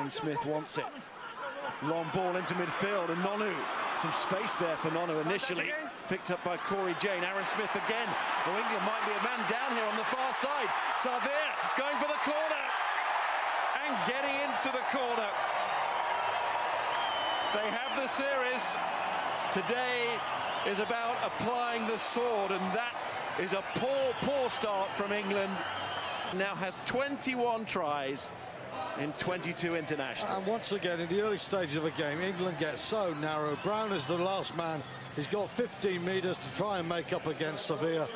Aaron Smith wants it. Long ball into midfield, and Nonu. Some space there for Nonu initially. Picked up by Corey Jane. Aaron Smith again. Well, England might be a man down here on the far side. Savea going for the corner. And getting into the corner. They have the series. Today is about applying the sword, and that is a poor start from England. Now has 21 tries in 22 internationals. And once again, in the early stages of a game, England gets so narrow. Brown is the last man. He's got 15 metres to try and make up against Savea.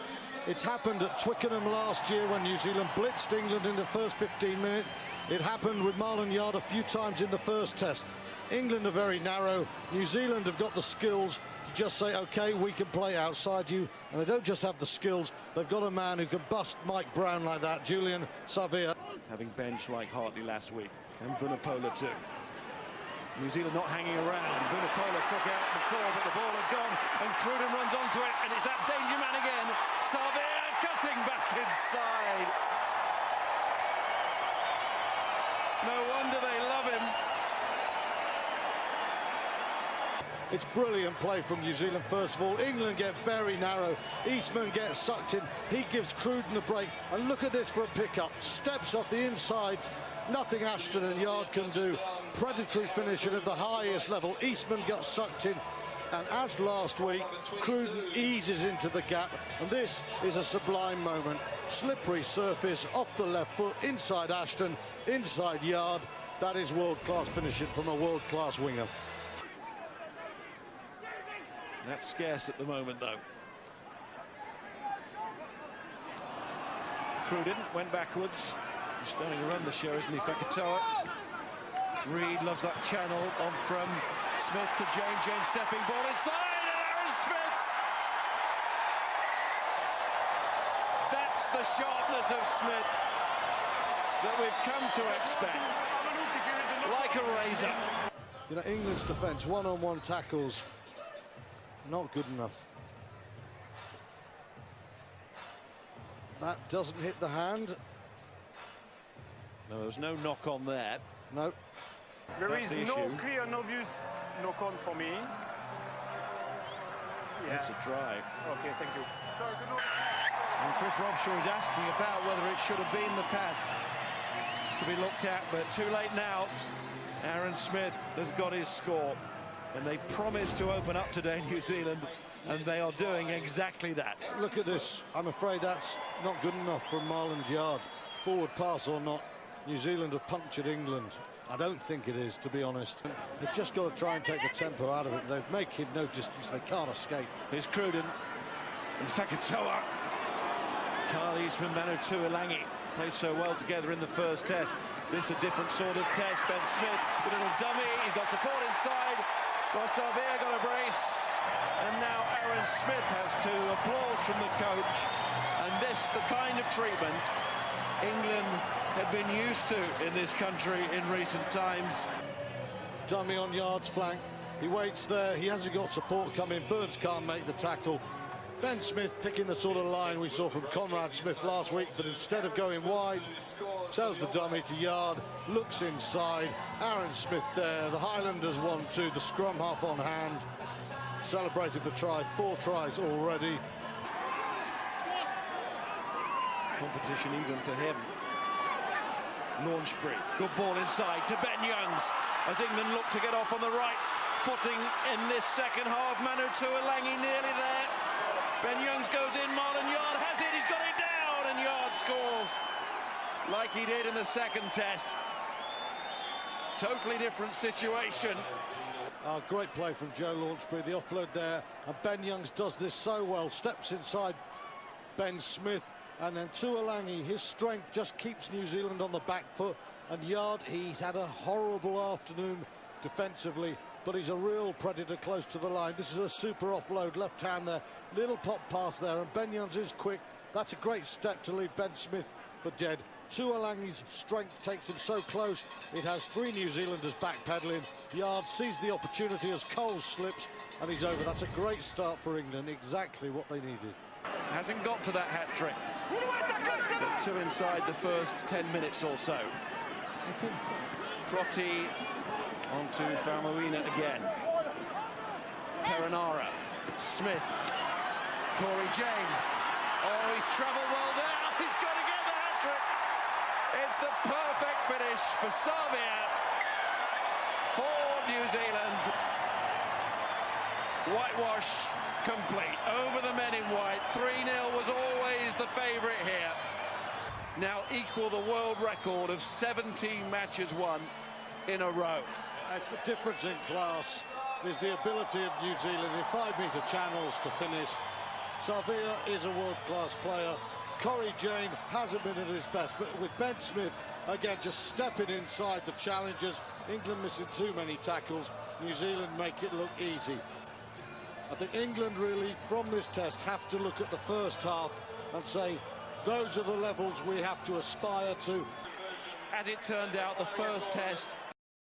It's happened at Twickenham last year when New Zealand blitzed England in the first 15 minutes. It happened with Marlon Yard a few times in the first test. England are very narrow. New Zealand have got the skills to just say, OK, we can play outside you. And they don't just have the skills. They've got a man who can bust Mike Brown like that, Julian Savea. Having benched like Hartley last week, and Vunipola too. New Zealand not hanging around. Vunipola took out the call, but the ball had gone, and Cruden runs onto it, and it's that danger man again. Savea cutting back inside. No wonder they love him. It's brilliant play from New Zealand, first of all. England get very narrow. Eastman gets sucked in. He gives Cruden the break. And look at this for a pickup. Steps off the inside. Nothing Ashton and Yard can do. Predatory finishing at the highest level. Eastman got sucked in. And as last week, Cruden eases into the gap. And this is a sublime moment. Slippery surface, off the left foot, inside Ashton, inside Yard. That is world-class finishing from a world-class winger. That's scarce at the moment, though. Cruden went backwards. He's starting to run the show, isn't he, Fekitoa? Reid loves that channel on from Smith to Jane. Jane stepping ball inside, and Aaron Smith! That's the sharpness of Smith that we've come to expect. Like a razor. You know, England's defence, one-on-one tackles, not good enough. That doesn't hit the hand. No, there was no knock on there. No. There That's is the no issue. clear and obvious knock on for me. Yeah. It's a try. Okay, thank you. And Chris Robshaw is asking about whether it should have been the pass to be looked at, but too late now. Aaron Smith has got his score, and they promised to open up today, New Zealand, and they are doing exactly that. Look at this. I'm afraid that's not good enough from Marlon Yard. Forward pass or not, New Zealand have punctured England. I don't think it is, to be honest. They've just got to try and take the tempo out of it. They've made it no distance. They can't escape. Here's Cruden and Fekitoa. Carl Eastman, Manu Tuilagi played so well together in the first test. This a different sort of test. Ben Smith, a little dummy. He's got support inside. Savea got a brace. And now Aaron Smith has two. Applause from the coach. And this, the kind of treatment England had been used to in this country in recent times. Dummy on Yard's flank. He waits there. He hasn't got support coming. Burns can't make the tackle. Ben Smith picking the sort of line we saw from Conrad Smith last week, but instead of going wide, sells the dummy to Yard, looks inside. Aaron Smith there. The Highlanders 1-2. The scrum half on hand. Celebrated the try. 4 tries already. Competition even for him. Launchbury, good ball inside to Ben Youngs as England look to get off on the right footing in this second half. Manu Tuilagi nearly there. Ben Youngs goes in, Marlon Yard has it, he's got it down, and Yard scores like he did in the second test. Totally different situation. Great play from Joe Launchbury, the offload there, and Ben Youngs does this so well, steps inside Ben Smith, and then Tuilagi, his strength just keeps New Zealand on the back foot, and Yard, he's had a horrible afternoon defensively, but he's a real predator close to the line. This is a super offload, left hand there, little pop pass there, and Ben Youngs is quick. That's a great step to leave Ben Smith for dead. Tuilagi's strength takes him so close, it has 3 New Zealanders backpedaling. Yard sees the opportunity as Cole slips, and he's over. That's a great start for England, exactly what they needed. Hasn't got to that hat-trick, but 2 inside the first 10 minutes or so. Crotty onto Faumuina again. Perenara, Smith, Corey Jane. Oh, he's travelled well there. He's got to get the hat-trick. It's the perfect finish for Savia, for New Zealand. Whitewash complete over the men in white. 3-0 was always the favourite here. Now equal the world record of 17 matches won in a row. That's the difference in class, is the ability of New Zealand in 5-metre channels to finish. Savia is a world-class player. Corey Jane hasn't been at his best, but with Ben Smith, again, just stepping inside the challenges. England missing too many tackles. New Zealand make it look easy. I think England really, from this test, have to look at the first half and say, those are the levels we have to aspire to. As it turned out, the first test